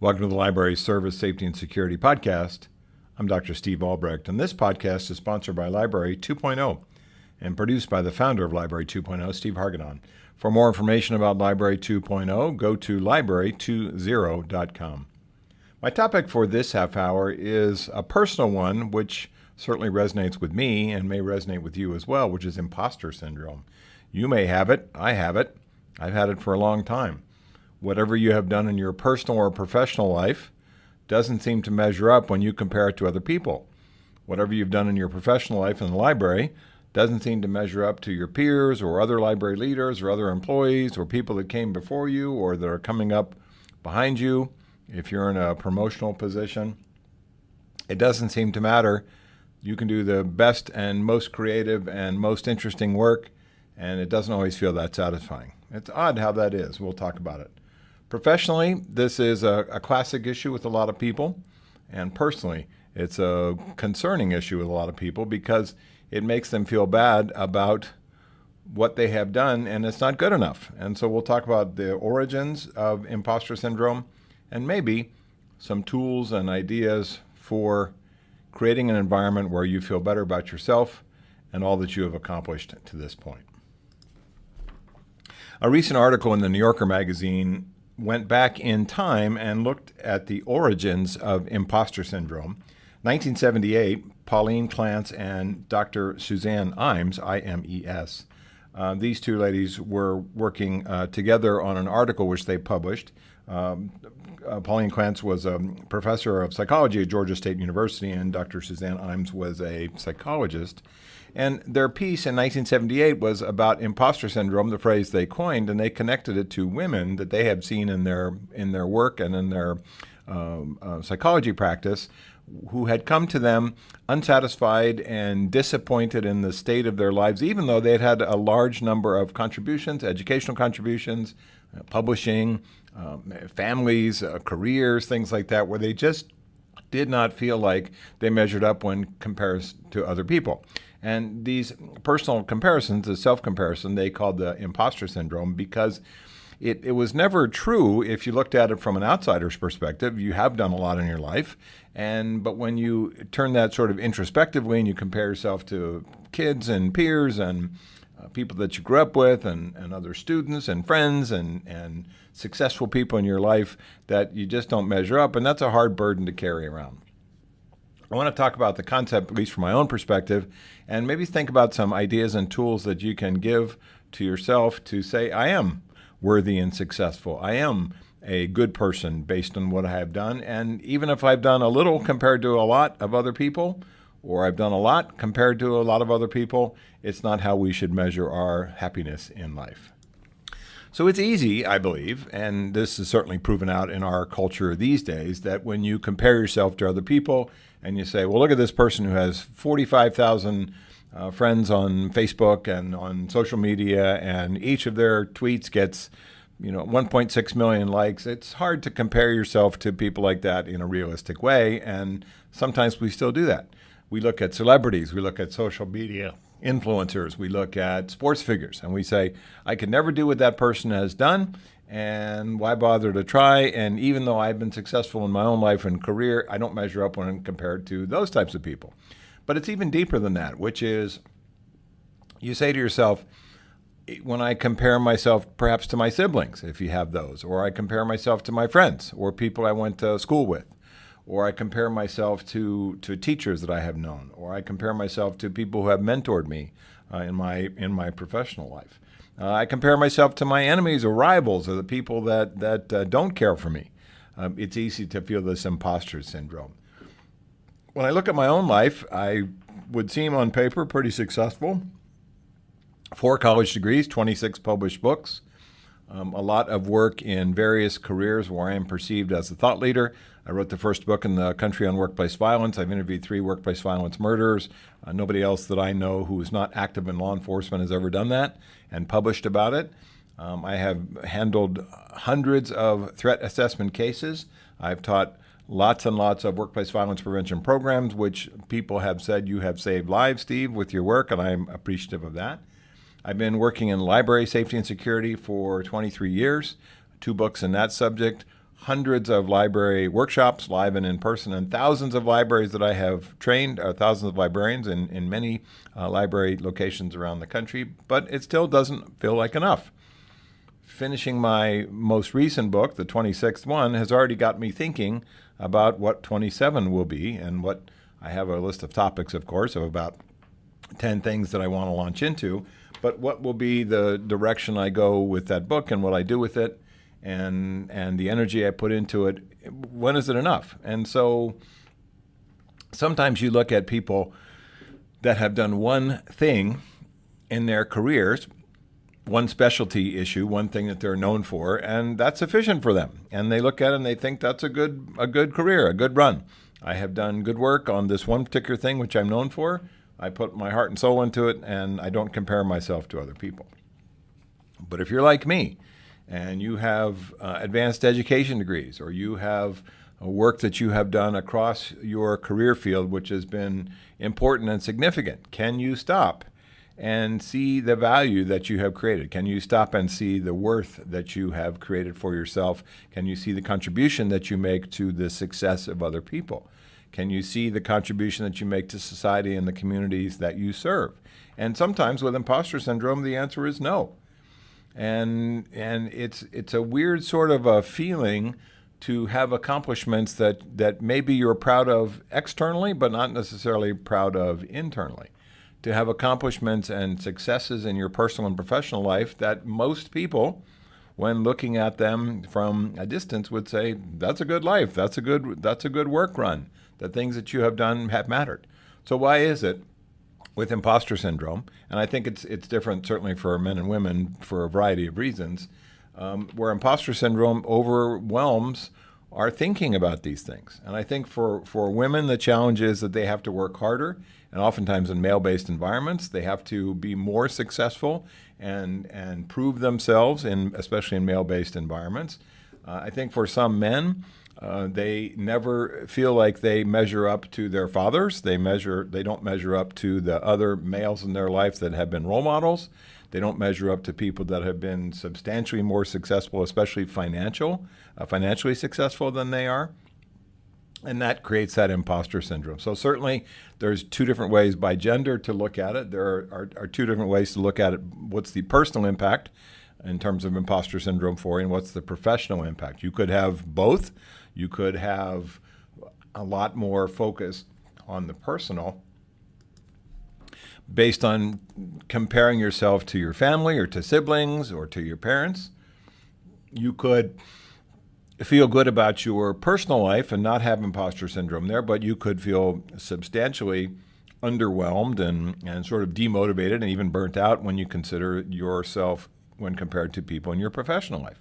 Welcome to the Library Service, Safety, and Security Podcast. I'm Dr. Steve Albrecht, and this podcast is sponsored by Library 2.0 and produced by the founder of Library 2.0, Steve Hargadon. For more information about Library 2.0, go to library20.com. My topic for this half hour is a personal one, which certainly resonates with me and may resonate with you as well, which is imposter syndrome. You may have it. I have it. I've had it for a long time. Whatever you have done in your personal or professional life doesn't seem to measure up when you compare it to other people. Whatever you've done in your professional life in the library doesn't seem to measure up to your peers or other library leaders or other employees or people that came before you or that are coming up behind you. If you're in a promotional position, it doesn't seem to matter. You can do the best and most creative and most interesting work, and it doesn't always feel that satisfying. It's odd how that is. We'll talk about it. Professionally, this is a classic issue with a lot of people, and personally, it's a concerning issue with a lot of people because it makes them feel bad about what they have done, and it's not good enough. And so we'll talk about the origins of imposter syndrome and maybe some tools and ideas for creating an environment where you feel better about yourself and all that you have accomplished to this point. A recent article in the New Yorker magazine went back in time and looked at the origins of imposter syndrome. 1978, Pauline Clance and Dr. Suzanne Imes, I-M-E-S, these two ladies were working together on an article which they published. Pauline Clance was a professor of psychology at Georgia State University, and Dr. Suzanne Imes was a psychologist. And their piece in 1978 was about imposter syndrome, the phrase they coined, and they connected it to women that they had seen in their work and in their psychology practice who had come to them unsatisfied and disappointed in the state of their lives, even though they had had a large number of contributions, educational contributions, publishing, families, careers, things like that, where they just did not feel like they measured up when compared to other people. And these personal comparisons, the self-comparison, they called the imposter syndrome because it was never true if you looked at it from an outsider's perspective. You have done a lot in your life, but when you turn that sort of introspectively and you compare yourself to kids and peers and people that you grew up with and other students and friends and successful people in your life, that you just don't measure up, and that's a hard burden to carry around. I want to talk about the concept, at least from my own perspective, and maybe think about some ideas and tools that you can give to yourself to say, I am worthy and successful. I am a good person based on what I have done. And even if I've done a little compared to a lot of other people, or I've done a lot compared to a lot of other people, it's not how we should measure our happiness in life. So it's easy, I believe, and this is certainly proven out in our culture these days, that when you compare yourself to other people and you say, well, look at this person who has 45,000 friends on Facebook and on social media, and each of their tweets gets 1.6 million likes. It's hard to compare yourself to people like that in a realistic way, and sometimes we still do that. We look at celebrities, we look at social media influencers, we look at sports figures, and we say, I could never do what that person has done, and why bother to try? And even though I've been successful in my own life and career, I don't measure up when compared to those types of people. But it's even deeper than that, which is you say to yourself, when I compare myself perhaps to my siblings, if you have those, or I compare myself to my friends or people I went to school with, or I compare myself to teachers that I have known, or I compare myself to people who have mentored me in my professional life. I compare myself to my enemies or rivals or the people that don't care for me. It's easy to feel this imposter syndrome. When I look at my own life, I would seem on paper pretty successful. 4 college degrees, 26 published books, a lot of work in various careers where I am perceived as a thought leader. I wrote the first book in the country on workplace violence. I've interviewed 3 workplace violence murderers. Nobody else that I know who is not active in law enforcement has ever done that and published about it. I have handled hundreds of threat assessment cases. I've taught lots and lots of workplace violence prevention programs, which people have said, you have saved lives, Steve, with your work, and I'm appreciative of that. I've been working in library safety and security for 23 years, 2 books in that subject, hundreds of library workshops, live and in person, and thousands of libraries that I have trained, thousands of librarians in many library locations around the country, but it still doesn't feel like enough. Finishing my most recent book, the 26th one, has already got me thinking about what 27 will be, and what I have a list of topics, of course, of about 10 things that I want to launch into, but what will be the direction I go with that book and what I do with it, and the energy I put into it. When is it enough? And so sometimes you look at people that have done one thing in their careers, one specialty issue, one thing that they're known for, and that's sufficient for them. And they look at it and they think that's a good career, a good run. I have done good work on this one particular thing which I'm known for. I put my heart and soul into it, and I don't compare myself to other people. But if you're like me, and you have advanced education degrees, or you have work that you have done across your career field which has been important and significant, can you stop and see the value that you have created? Can you stop and see the worth that you have created for yourself? Can you see the contribution that you make to the success of other people? Can you see the contribution that you make to society and the communities that you serve? And sometimes with imposter syndrome, the answer is no. And it's a weird sort of a feeling to have accomplishments that maybe you're proud of externally, but not necessarily proud of internally. To have accomplishments and successes in your personal and professional life that most people, when looking at them from a distance, would say, that's a good life, that's a good work run. The things that you have done have mattered. So why is it with imposter syndrome, and I think it's different certainly for men and women for a variety of reasons, where imposter syndrome overwhelms our thinking about these things. And I think for women, the challenge is that they have to work harder, and oftentimes in male-based environments, they have to be more successful and prove themselves, especially in male-based environments. I think for some men, they never feel like they measure up to their fathers. They don't measure up to the other males in their life that have been role models. They don't measure up to people that have been substantially more successful, especially financially successful than they are. And that creates that imposter syndrome. So certainly there's two different ways by gender to look at it. There are two different ways to look at it. What's the personal impact in terms of imposter syndrome for you, and what's the professional impact? You could have both. You could have a lot more focus on the personal based on comparing yourself to your family or to siblings or to your parents. You could feel good about your personal life and not have imposter syndrome there, but you could feel substantially underwhelmed and sort of demotivated and even burnt out when you consider yourself when compared to people in your professional life.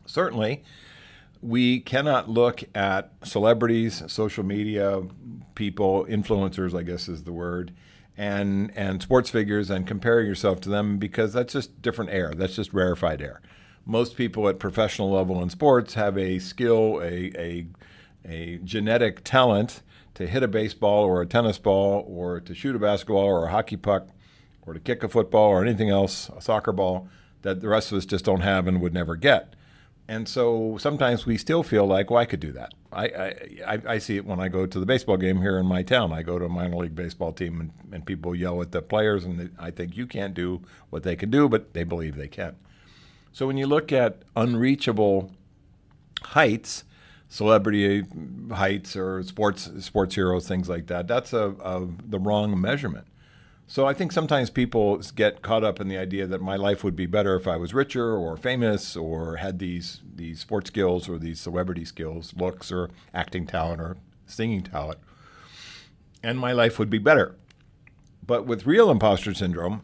Certainly, we cannot look at celebrities, social media people, influencers, I guess is the word, and sports figures and compare yourself to them, because that's just different air. That's just rarefied air. Most people at professional level in sports have a skill, a genetic talent to hit a baseball or a tennis ball or to shoot a basketball or a hockey puck or to kick a football or anything else, a soccer ball, that the rest of us just don't have and would never get. And so sometimes we still feel like, well, I could do that. I see it when I go to the baseball game here in my town. I go to a minor league baseball team, and people yell at the players, and I think you can't do what they can do, but they believe they can. So when you look at unreachable heights, celebrity heights or sports heroes, things like that, that's the wrong measurement. So I think sometimes people get caught up in the idea that my life would be better if I was richer or famous or had these sports skills or these celebrity skills, looks or acting talent or singing talent, and my life would be better. But with real imposter syndrome,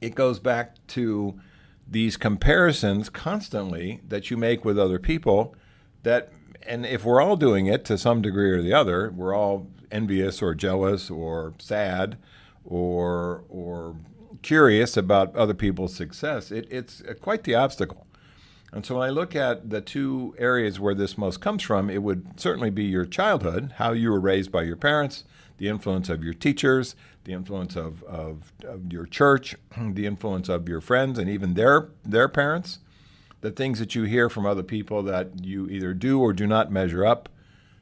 it goes back to these comparisons constantly that you make with other people and if we're all doing it to some degree or the other, we're all envious or jealous or sad or curious about other people's success. It's quite the obstacle. And so when I look at the two areas where this most comes from, it would certainly be your childhood, how you were raised by your parents, the influence of your teachers, the influence of your church, the influence of your friends and even their parents, the things that you hear from other people that you either do or do not measure up,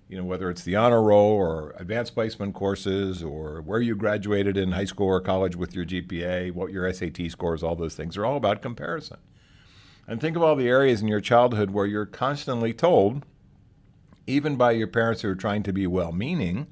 whether it's the honor roll or advanced placement courses or where you graduated in high school or college with your GPA, what your SAT scores, all those things are all about comparison. And think of all the areas in your childhood where you're constantly told, even by your parents who are trying to be well-meaning,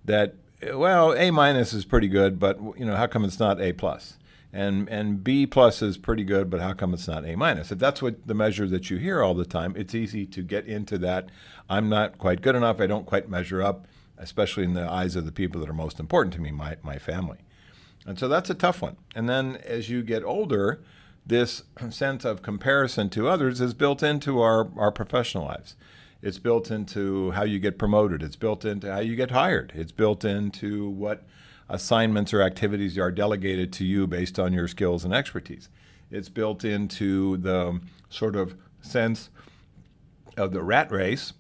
that, well, A minus is pretty good, but how come it's not A plus? And B plus is pretty good, but how come it's not A minus? If that's what the measure that you hear all the time, it's easy to get into that. I'm not quite good enough. I don't quite measure up, especially in the eyes of the people that are most important to me, my family. And so that's a tough one. And then as you get older, this sense of comparison to others is built into our professional lives. It's built into how you get promoted. It's built into how you get hired. It's built into what assignments or activities are delegated to you based on your skills and expertise. It's built into the sort of sense of the rat race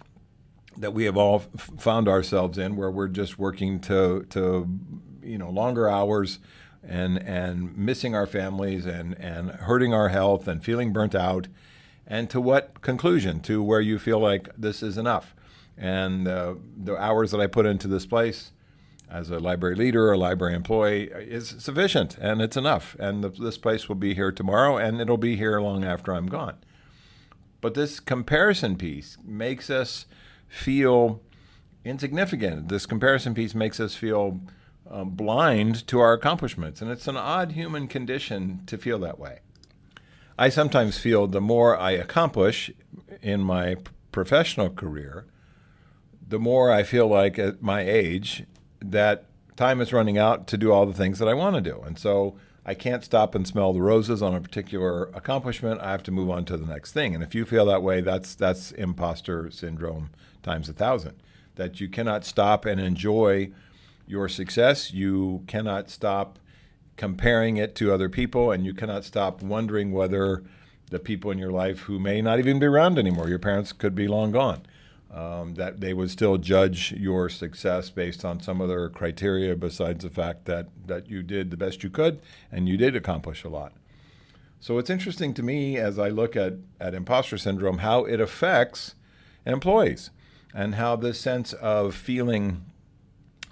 that we have all found ourselves in, where we're just working to longer hours and missing our families and hurting our health and feeling burnt out. And to what conclusion? To where you feel like this is enough. And the hours that I put into this place as a library leader or a library employee is sufficient, and it's enough. And this place will be here tomorrow, and it'll be here long after I'm gone. But this comparison piece makes us feel insignificant. This comparison piece makes us feel blind to our accomplishments, and it's an odd human condition to feel that way. I sometimes feel the more I accomplish in my professional career, the more I feel like at my age that time is running out to do all the things that I want to do. And so I can't stop and smell the roses on a particular accomplishment. I have to move on to the next thing. And if you feel that way, that's imposter syndrome times 1,000, that you cannot stop and enjoy your success. You cannot stop comparing it to other people, and you cannot stop wondering whether the people in your life who may not even be around anymore, your parents could be long gone, that they would still judge your success based on some other criteria besides the fact that you did the best you could and you did accomplish a lot. So it's interesting to me as I look at imposter syndrome, how it affects employees and how this sense of feeling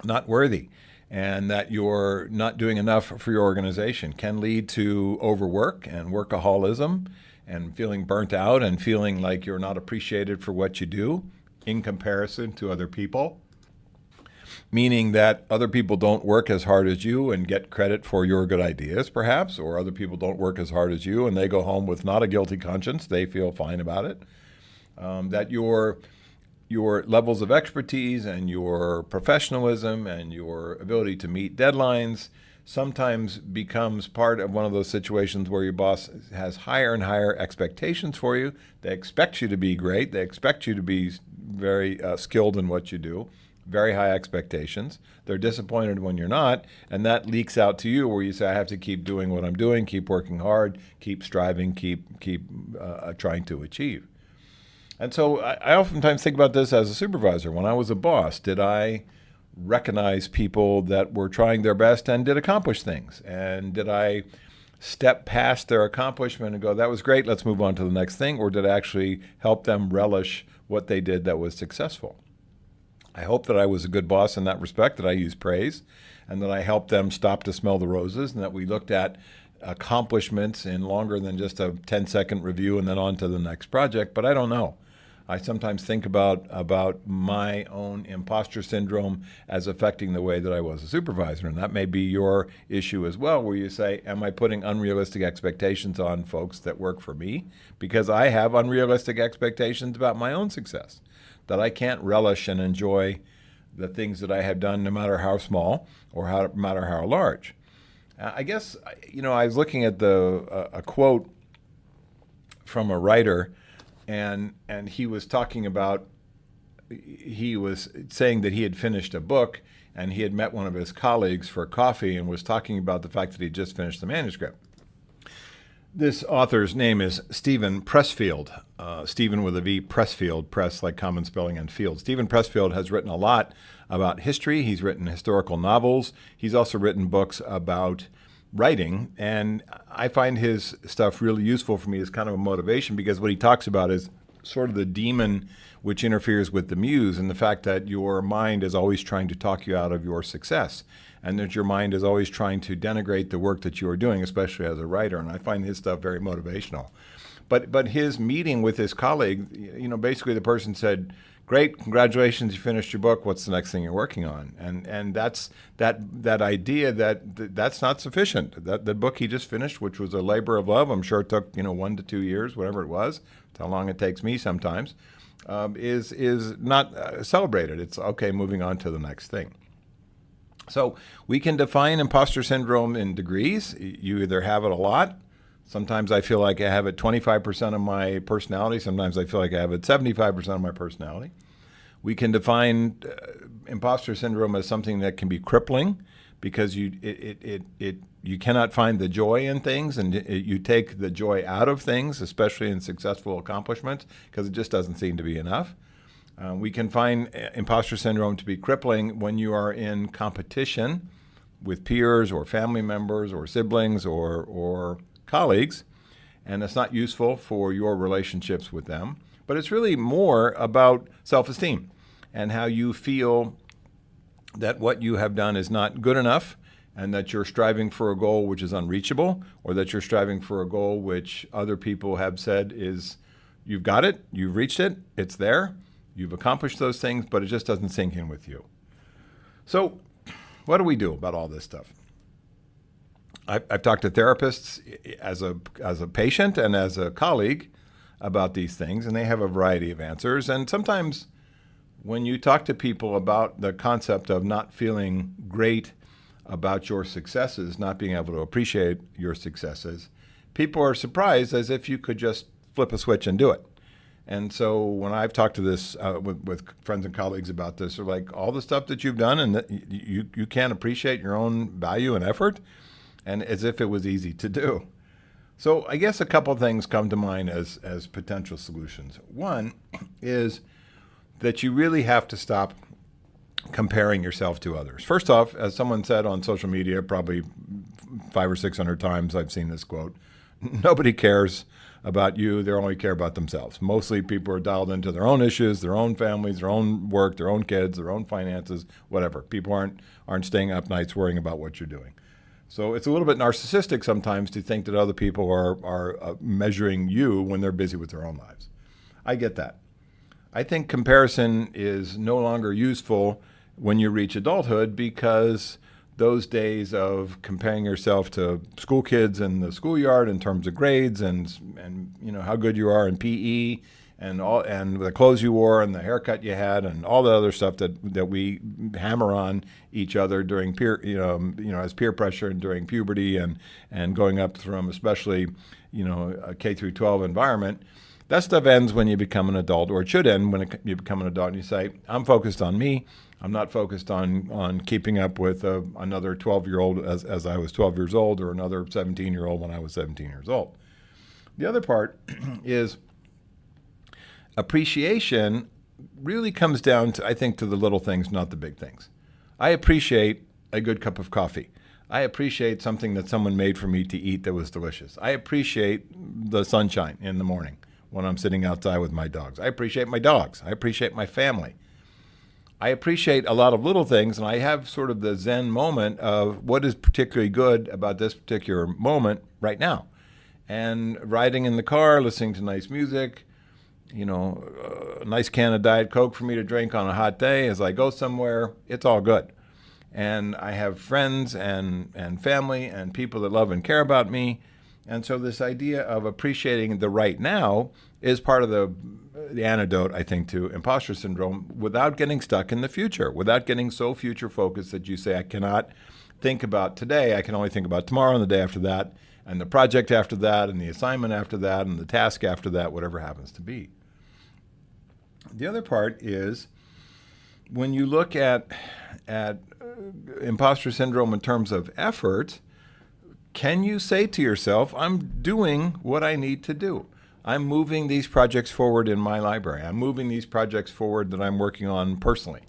not worthy and that you're not doing enough for your organization can lead to overwork and workaholism and feeling burnt out and feeling like you're not appreciated for what you do in comparison to other people, meaning that other people don't work as hard as you and get credit for your good ideas, perhaps, or other people don't work as hard as you and they go home with not a guilty conscience. They feel fine about it. That your levels of expertise and your professionalism and your ability to meet deadlines sometimes becomes part of one of those situations where your boss has higher and higher expectations for you. They expect you to be great. They expect you to be very skilled in what you do, very high expectations. They're disappointed when you're not, and that leaks out to you where you say, I have to keep doing what I'm doing, keep working hard, keep striving, keep trying to achieve. And so I oftentimes think about this as a supervisor. When I was a boss, did I recognize people that were trying their best and did accomplish things? And did I step past their accomplishment and go, that was great, let's move on to the next thing? Or did I actually help them relish what they did that was successful? I hope that I was a good boss in that respect, that I used praise, and that I helped them stop to smell the roses, and that we looked at accomplishments in longer than just a 10-second review and then on to the next project. But I don't know. I sometimes think about my own imposter syndrome as affecting the way that I was a supervisor. And that may be your issue as well, where you say, am I putting unrealistic expectations on folks that work for me? Because I have unrealistic expectations about my own success, that I can't relish and enjoy the things that I have done, no matter how small or no matter how large. I guess, I was looking at a quote from a writer, and he was talking about, he was saying that he had finished a book and he had met one of his colleagues for coffee and was talking about the fact that he just finished the manuscript. This author's name is Stephen Pressfield, Stephen with a V, Pressfield, press like common spelling and field. Stephen Pressfield has written a lot about history. He's written historical novels. He's also written books about writing, and I find his stuff really useful for me as kind of a motivation, because what he talks about is sort of the demon which interferes with the muse, and the fact that your mind is always trying to talk you out of your success, and that your mind is always trying to denigrate the work that you are doing, especially as a writer. And I find his stuff very motivational. But his meeting with his colleague, basically the person said, "Great, congratulations, you finished your book. What's the next thing you're working on?" And that's that idea that's not sufficient. That book he just finished, which was a labor of love, I'm sure it took 1 to 2 years, whatever it was. It's how long it takes me sometimes. Is not celebrated. It's okay, moving on to the next thing. So we can define imposter syndrome in degrees. You either have it a lot. Sometimes I feel like I have it 25% of my personality. Sometimes I feel like I have it 75% of my personality. We can define imposter syndrome as something that can be crippling, because you cannot find the joy in things, and you take the joy out of things, especially in successful accomplishments, because it just doesn't seem to be enough. We can find imposter syndrome to be crippling when you are in competition with peers or family members or siblings or colleagues, and it's not useful for your relationships with them. But it's really more about self-esteem and how you feel that what you have done is not good enough, and that you're striving for a goal which is unreachable, or that you're striving for a goal which other people have said is, you've got it, you've reached it, it's there, you've accomplished those things, but it just doesn't sink in with you. So what do we do about all this stuff? I've talked to therapists as a patient and as a colleague about these things, and they have a variety of answers. And sometimes when you talk to people about the concept of not feeling great about your successes, not being able to appreciate your successes, people are surprised, as if you could just flip a switch and do it. And so when I've talked to this with friends and colleagues about this, they're like, all the stuff that you've done, and that you can't appreciate your own value and effort, and as if it was easy to do. So I guess a couple things come to mind as potential solutions. One is that you really have to stop comparing yourself to others. First off, as someone said on social media, probably 500 or 600 times I've seen this quote, nobody cares about you, they only care about themselves. Mostly people are dialed into their own issues, their own families, their own work, their own kids, their own finances, whatever. People aren't staying up nights worrying about what you're doing. So it's a little bit narcissistic sometimes to think that other people are measuring you when they're busy with their own lives. I get that. I think comparison is no longer useful when you reach adulthood, because those days of comparing yourself to school kids in the schoolyard in terms of grades and how good you are in PE and the clothes you wore and the haircut you had and all the other stuff that we hammer on each other during peer as peer pressure and during puberty and going up from especially a K through 12 environment. That stuff ends when you become an adult, or it should end when you become an adult and you say, I'm focused on me. I'm not focused on keeping up with another 12-year-old as I was 12 years old, or another 17-year-old when I was 17 years old. The other part is appreciation really comes down to, I think, to the little things, not the big things. I appreciate a good cup of coffee. I appreciate something that someone made for me to eat that was delicious. I appreciate the sunshine in the morning when I'm sitting outside with my dogs. I appreciate my dogs. I appreciate my family. I appreciate a lot of little things, and I have sort of the Zen moment of what is particularly good about this particular moment right now. And riding in the car, listening to nice music, a nice can of Diet Coke for me to drink on a hot day as I go somewhere, it's all good. And I have friends and family and people that love and care about me. And so this idea of appreciating the right now is part of the antidote, I think, to imposter syndrome, without getting stuck in the future, without getting so future focused that you say, I cannot think about today, I can only think about tomorrow and the day after that, and the project after that, and the assignment after that, and the task after that, whatever happens to be. The other part is when you look at imposter syndrome in terms of effort, can you say to yourself, I'm doing what I need to do? I'm moving these projects forward in my library. I'm moving these projects forward that I'm working on personally.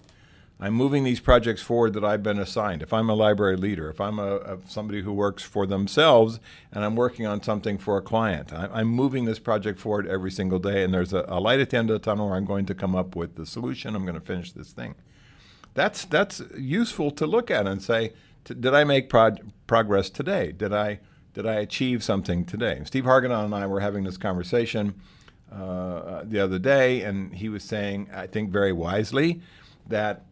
I'm moving these projects forward that I've been assigned. If I'm a library leader, if I'm somebody who works for themselves and I'm working on something for a client, I'm moving this project forward every single day, and there's a light at the end of the tunnel where I'm going to come up with the solution. I'm going to finish this thing. That's useful to look at and say, did I make progress today? Did I achieve something today? Steve Hargadon and I were having this conversation the other day, and he was saying, I think very wisely, that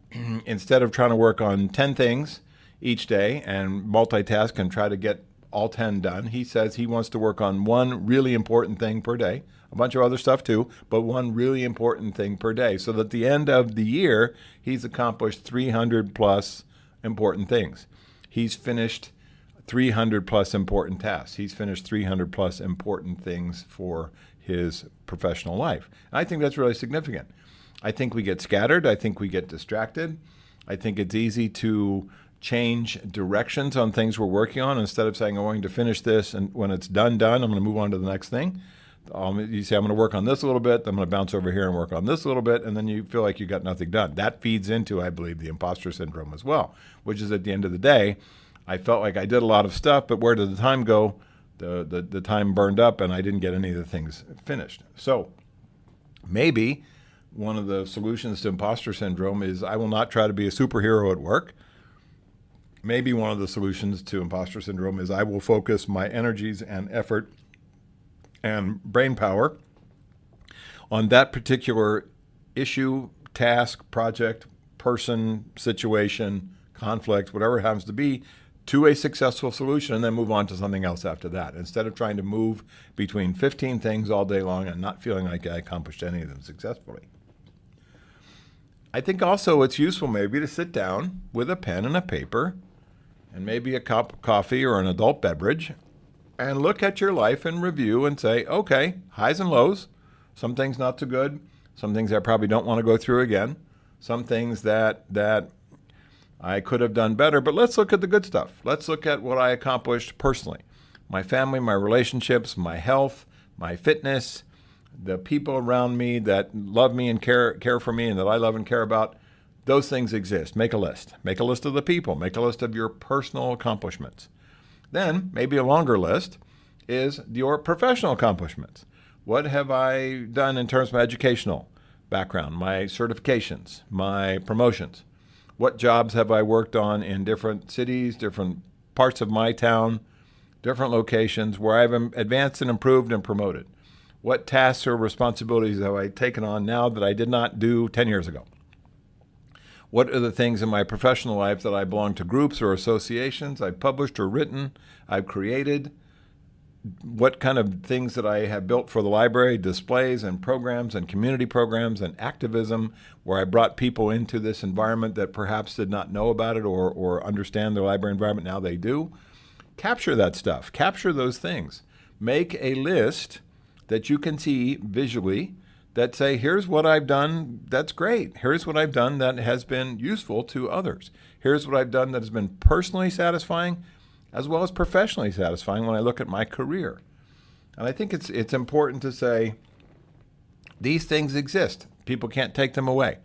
instead of trying to work on 10 things each day and multitask and try to get all 10 done, he says he wants to work on one really important thing per day, a bunch of other stuff too, but one really important thing per day, so that at the end of the year, he's accomplished 300 plus important things. He's finished 300 plus important tasks. He's finished 300 plus important things for his professional life. And I think that's really significant. I think we get scattered. I think we get distracted. I think it's easy to change directions on things we're working on instead of saying, I'm going to finish this, and when it's done, I'm going to move on to the next thing. You say, I'm going to work on this a little bit, I'm going to bounce over here and work on this a little bit, and then you feel like you got nothing done. That feeds into, I believe, the imposter syndrome as well, which is at the end of the day, I felt like I did a lot of stuff, but where did the time go? The time burned up, and I didn't get any of the things finished. So maybe one of the solutions to imposter syndrome is I will not try to be a superhero at work. Maybe one of the solutions to imposter syndrome is I will focus my energies and effort and brain power on that particular issue, task, project, person, situation, conflict, whatever it happens to be, to a successful solution, and then move on to something else after that, instead of trying to move between 15 things all day long and not feeling like I accomplished any of them successfully. I think also it's useful maybe to sit down with a pen and a paper and maybe a cup of coffee or an adult beverage and look at your life and review and say, okay, highs and lows, some things not so good, some things I probably don't want to go through again, some things that I could have done better, but let's look at the good stuff. Let's look at what I accomplished personally. My family, my relationships, my health, my fitness, the people around me that love me and care for me and that I love and care about, those things exist. Make a list. Make a list of the people. Make a list of your personal accomplishments. Then, maybe a longer list is your professional accomplishments. What have I done in terms of my educational background, my certifications, my promotions? What jobs have I worked on in different cities, different parts of my town, different locations where I've advanced and improved and promoted? What tasks or responsibilities have I taken on now that I did not do 10 years ago? What are the things in my professional life that I belong to groups or associations I've published or written, I've created? What kind of things that I have built for the library, displays and programs and community programs and activism, where I brought people into this environment that perhaps did not know about it or understand the library environment, now they do. Capture that stuff. Capture those things. Make a list that you can see visually that say, here's what I've done that's great. Here's what I've done that has been useful to others. Here's what I've done that has been personally satisfying as well as professionally satisfying when I look at my career. And I think it's important to say these things exist. People can't take them away.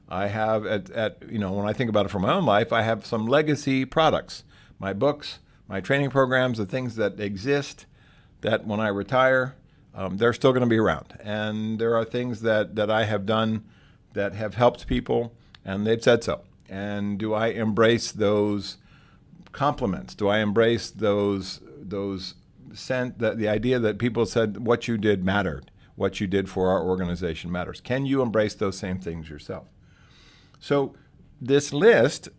I have, when I think about it from my own life, I have some legacy products, my books, my training programs, the things that exist that when I retire, they're still going to be around. And there are things that I have done that have helped people, and they've said so. And do I embrace those compliments? Do I embrace the idea that people said what you did mattered, what you did for our organization matters? Can you embrace those same things yourself? So this list,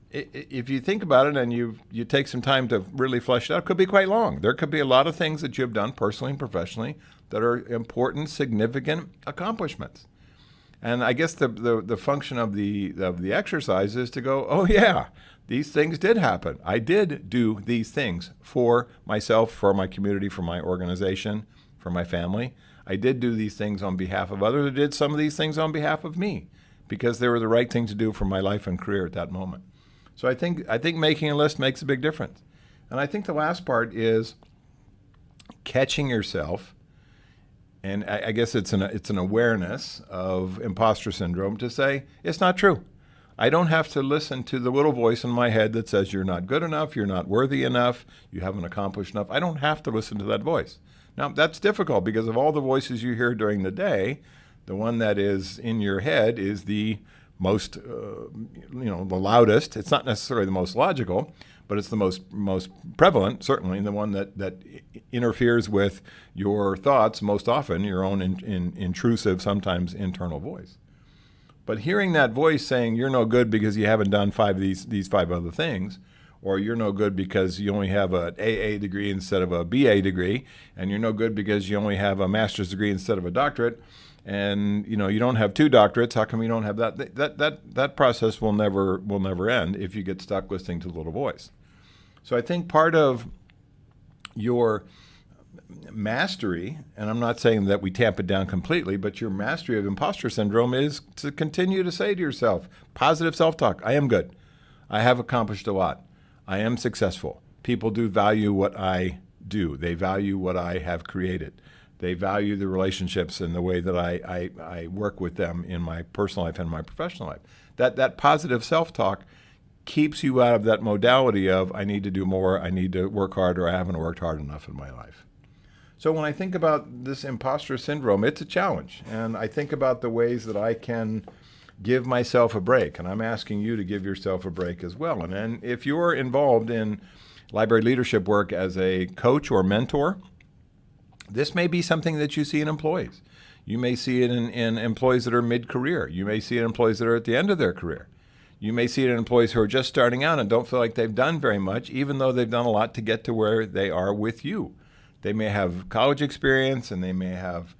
if you think about it and you take some time to really flesh it out, it could be quite long. There could be a lot of things that you have done personally and professionally that are important, significant accomplishments. And I guess the function of the exercise is to go, oh yeah, these things did happen. I did do these things for myself, for my community, for my organization, for my family. I did do these things on behalf of others. I did some of these things on behalf of me because they were the right thing to do for my life and career at that moment. So I think making a list makes a big difference. And I think the last part is catching yourself, and I guess it's an awareness of imposter syndrome to say, it's not true. I don't have to listen to the little voice in my head that says you're not good enough, you're not worthy enough, you haven't accomplished enough. I don't have to listen to that voice. Now, that's difficult because of all the voices you hear during the day, the one that is in your head is the most, the loudest. It's not necessarily the most logical, but it's the most prevalent, certainly, and the one that interferes with your thoughts most often, your own intrusive, sometimes internal voice. But hearing that voice saying you're no good because you haven't done these five other things, or you're no good because you only have an AA degree instead of a BA degree, and you're no good because you only have a master's degree instead of a doctorate, and you don't have two doctorates. How come you don't have that? That process will never end if you get stuck listening to the little voice. So I think part of your mastery, and I'm not saying that we tamp it down completely, but your mastery of imposter syndrome is to continue to say to yourself, positive self-talk, I am good. I have accomplished a lot. I am successful. People do value what I do. They value what I have created. They value the relationships and the way that I work with them in my personal life and my professional life. That positive self-talk keeps you out of that modality of I need to do more, I need to work harder, I haven't worked hard enough in my life. So when I think about this imposter syndrome, it's a challenge. And I think about the ways that I can give myself a break. And I'm asking you to give yourself a break as well. And if you're involved in library leadership work as a coach or mentor, this may be something that you see in employees. You may see it in employees that are mid-career. You may see it in employees that are at the end of their career. You may see it in employees who are just starting out and don't feel like they've done very much, even though they've done a lot to get to where they are with you. They may have college experience and they may have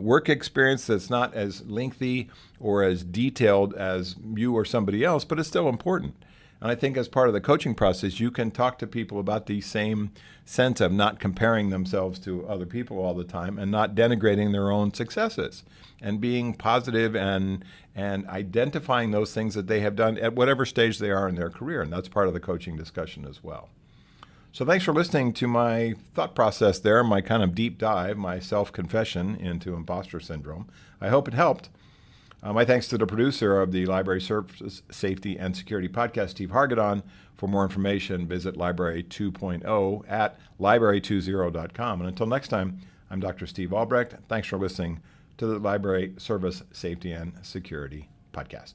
work experience that's not as lengthy or as detailed as you or somebody else, but it's still important. And I think as part of the coaching process, you can talk to people about the same sense of not comparing themselves to other people all the time and not denigrating their own successes and being positive and identifying those things that they have done at whatever stage they are in their career. And that's part of the coaching discussion as well. So thanks for listening to my thought process there, my kind of deep dive, my self-confession into imposter syndrome. I hope it helped. My thanks to the producer of the Library Service Safety and Security Podcast, Steve Hargadon. For more information, visit Library 2.0 at library20.com. And until next time, I'm Dr. Steve Albrecht. Thanks for listening to the Library Service Safety and Security Podcast.